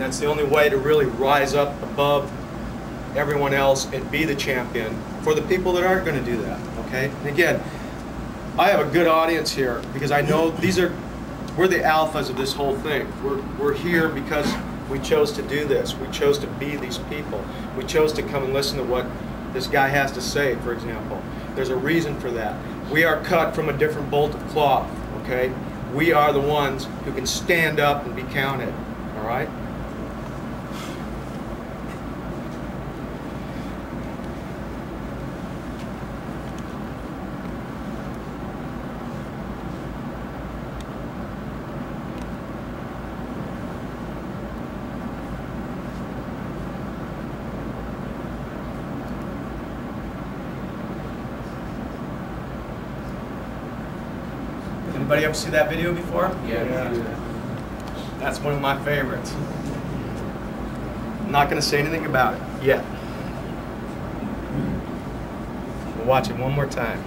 And that's the only way to really rise up above everyone else and be the champion for the people that aren't going to do that, okay? And again, I have a good audience here because I know we're the alphas of this whole thing. We're here because we chose to do this. We chose to be these people. We chose to come and listen to what this guy has to say, for example. There's a reason for that. We are cut from a different bolt of cloth, okay? We are the ones who can stand up and be counted, all right? Anybody ever see that video before? Yeah. That's one of my favorites. I'm not going to say anything about it yet. We'll watch it one more time.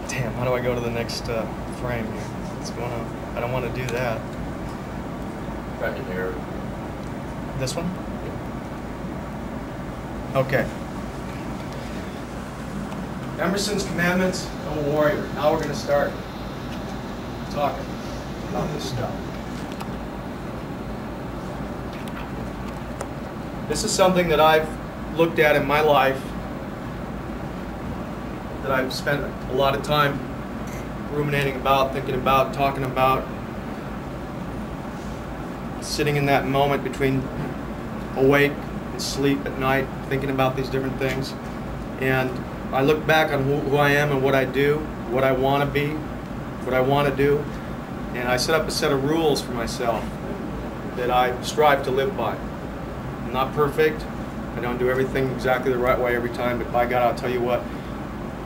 Damn, how do I go to the next frame here? What's going on? I don't want to do that. Right in here. This one? Okay. Emerson's Commandments of a Warrior. Now we're going to start talking about this stuff. This is something that I've looked at in my life, that I've spent a lot of time ruminating about, thinking about, talking about, sitting in that moment between awake and sleep at night, thinking about these different things. And I look back on who I am and what I do, what I want to be, what I want to do, and I set up a set of rules for myself that I strive to live by. I'm not perfect. I don't do everything exactly the right way every time, but by God, I'll tell you what,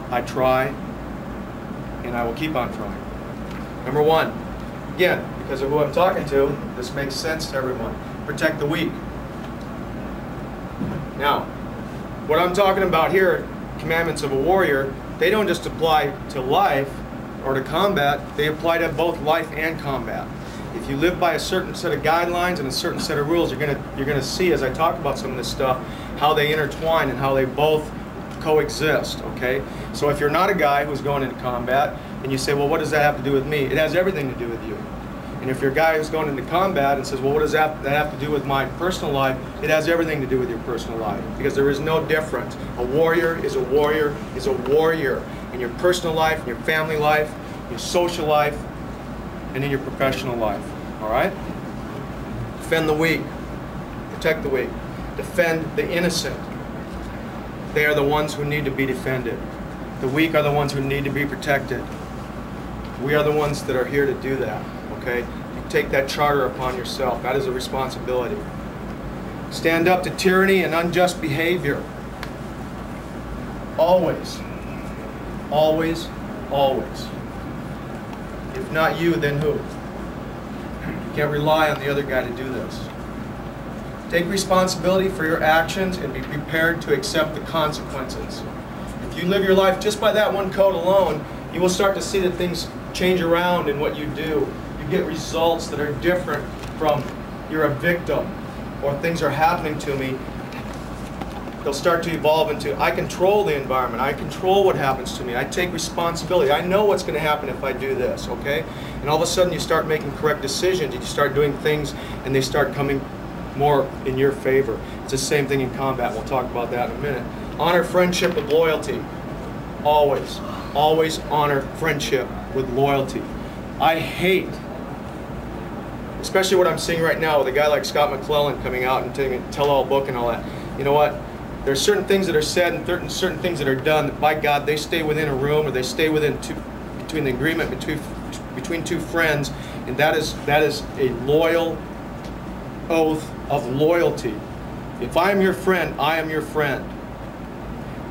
I try, and I will keep on trying. Number one, again, because of who I'm talking to, this makes sense to everyone. Protect the weak. Now, what I'm talking about here, Commandments of a Warrior, they don't just apply to life or to combat, they apply to both life and combat. If you live by a certain set of guidelines and a certain set of rules, you're gonna see, as I talk about some of this stuff, how they intertwine and how they both coexist, okay? So if you're not a guy who's going into combat and you say, well, what does that have to do with me? It has everything to do with you. And if you're a guy who's going into combat and says, well, what does that have to do with my personal life? It has everything to do with your personal life, because there is no difference. A warrior is a warrior is a warrior in your personal life, in your family life, your social life, and in your professional life, all right? Defend the weak. Protect the weak. Defend the innocent. They are the ones who need to be defended. The weak are the ones who need to be protected. We are the ones that are here to do that, okay? You take that charter upon yourself. That is a responsibility. Stand up to tyranny and unjust behavior. Always. Always, always. If not you, then who? You can't rely on the other guy to do this. Take responsibility for your actions and be prepared to accept the consequences. If you live your life just by that one code alone, you will start to see that things change around in what you do. You get results that are different from you're a victim or things are happening to me. They'll start to evolve into I control the environment. I control what happens to me. I take responsibility. I know what's going to happen if I do this, okay? And all of a sudden you start making correct decisions. You start doing things and they start coming more in your favor. It's the same thing in combat. We'll talk about that in a minute. Honor friendship with loyalty. Always. Always honor friendship with loyalty. I hate, especially what I'm seeing right now with a guy like Scott McClellan coming out and taking a tell-all book and all that. You know what? There's certain things that are said and certain things that are done that, by God, they stay within a room or they stay within between the agreement between two friends, and that is a loyal oath of loyalty. If I am your friend, I am your friend.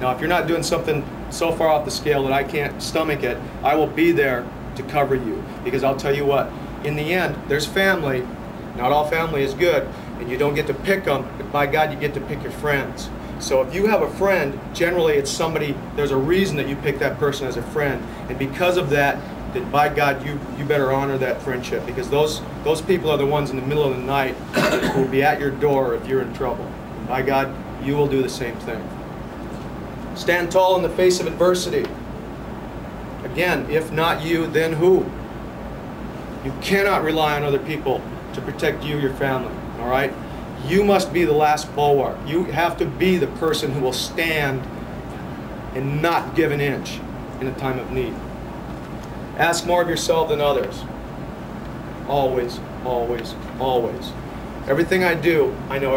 Now, if you're not doing something so far off the scale that I can't stomach it, I will be there to cover you. Because I'll tell you what, in the end, there's family. Not all family is good, and you don't get to pick them, but by God, you get to pick your friends. So if you have a friend, generally it's somebody, there's a reason that you pick that person as a friend. And because of that, then by God, you better honor that friendship, because those people are the ones in the middle of the night who will be at your door if you're in trouble. And by God, you will do the same thing. Stand tall in the face of adversity. Again, if not you, then who? You cannot rely on other people to protect you, your family, all right? You must be the last bulwark. You have to be the person who will stand and not give an inch in a time of need. Ask more of yourself than others. Always, always, always. Everything I do, I know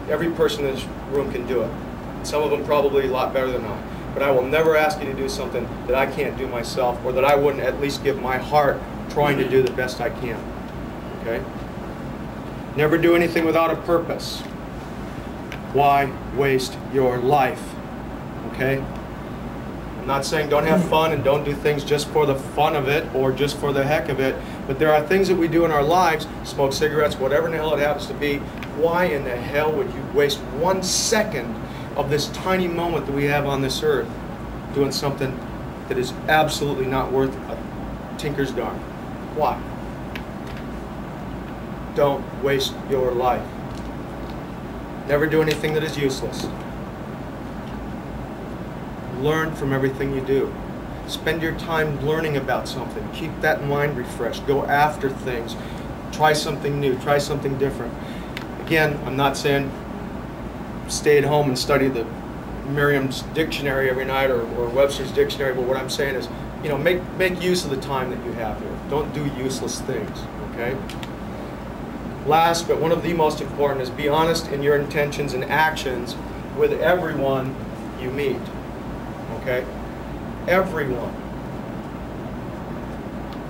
every person in this room can do it. Some of them probably a lot better than I. But I will never ask you to do something that I can't do myself, or that I wouldn't at least give my heart trying to do the best I can. Okay? Never do anything without a purpose. Why waste your life? Okay? I'm not saying don't have fun and don't do things just for the fun of it or just for the heck of it, but there are things that we do in our lives, smoke cigarettes, whatever in the hell it happens to be. Why in the hell would you waste 1 second of this tiny moment that we have on this earth doing something that is absolutely not worth a tinker's darn? Why? Don't waste your life. Never do anything that is useless. Learn from everything you do. Spend your time learning about something. Keep that mind refreshed. Go after things. Try something new. Try something different. Again, I'm not saying stay at home and study the Merriam's dictionary every night or Webster's dictionary, but what I'm saying is, you know, make use of the time that you have here. Don't do useless things, okay? Last, but one of the most important, is be honest in your intentions and actions with everyone you meet, okay? Everyone.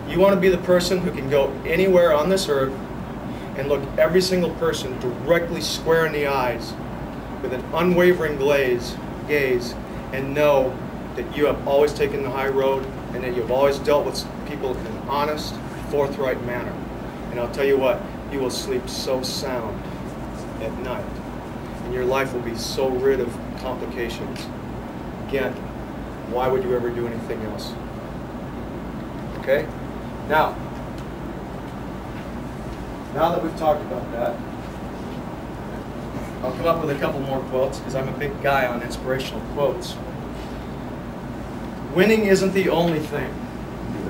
You want to be the person who can go anywhere on this earth and look every single person directly square in the eyes with an unwavering gaze and know that you have always taken the high road and that you've always dealt with people in an honest, forthright manner. And I'll tell you what, you will sleep so sound at night, and your life will be so rid of complications. Again, why would you ever do anything else? Okay? Now that we've talked about that, I'll come up with a couple more quotes because I'm a big guy on inspirational quotes. Winning isn't the only thing.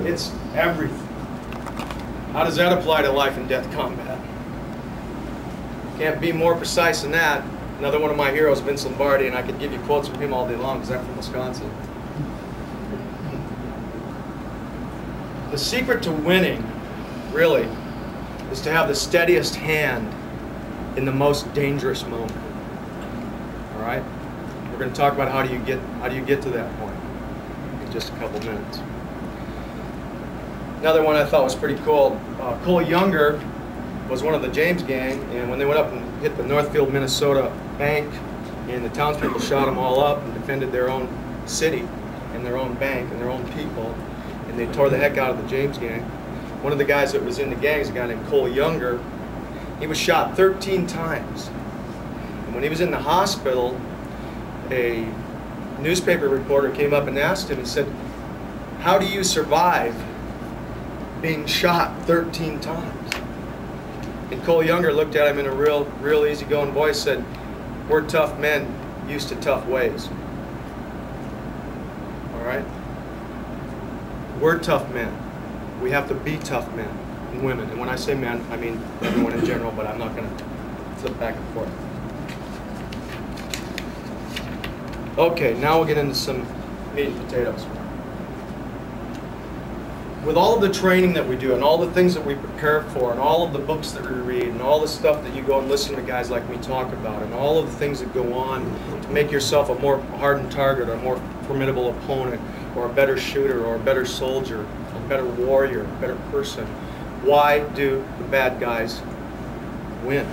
It's everything. How does that apply to life and death combat? Can't be more precise than that. Another one of my heroes, Vince Lombardi, and I could give you quotes from him all day long because I'm from Wisconsin. The secret to winning, really, is to have the steadiest hand in the most dangerous moment. All right? We're going to talk about how do you get to that point in just a couple minutes. Another one I thought was pretty cool. Cole Younger was one of the James gang, and when they went up and hit the Northfield, Minnesota bank, and the townspeople shot them all up and defended their own city and their own bank and their own people, and they tore the heck out of the James gang. One of the guys that was in the gang is a guy named Cole Younger. He was shot 13 times. And when he was in the hospital, a newspaper reporter came up and asked him, he said, "How do you survive being shot 13 times?" And Cole Younger looked at him in a real easygoing voice, said, "We're tough men used to tough ways." All right? We're tough men. We have to be tough men and women. And when I say men, I mean everyone in general, but I'm not going to flip back and forth. Okay, now we'll get into some meat and potatoes. With all of the training that we do and all the things that we prepare for and all of the books that we read and all the stuff that you go and listen to guys like me talk about and all of the things that go on to make yourself a more hardened target or a more formidable opponent or a better shooter or a better soldier, a better warrior, a better person, why do the bad guys win?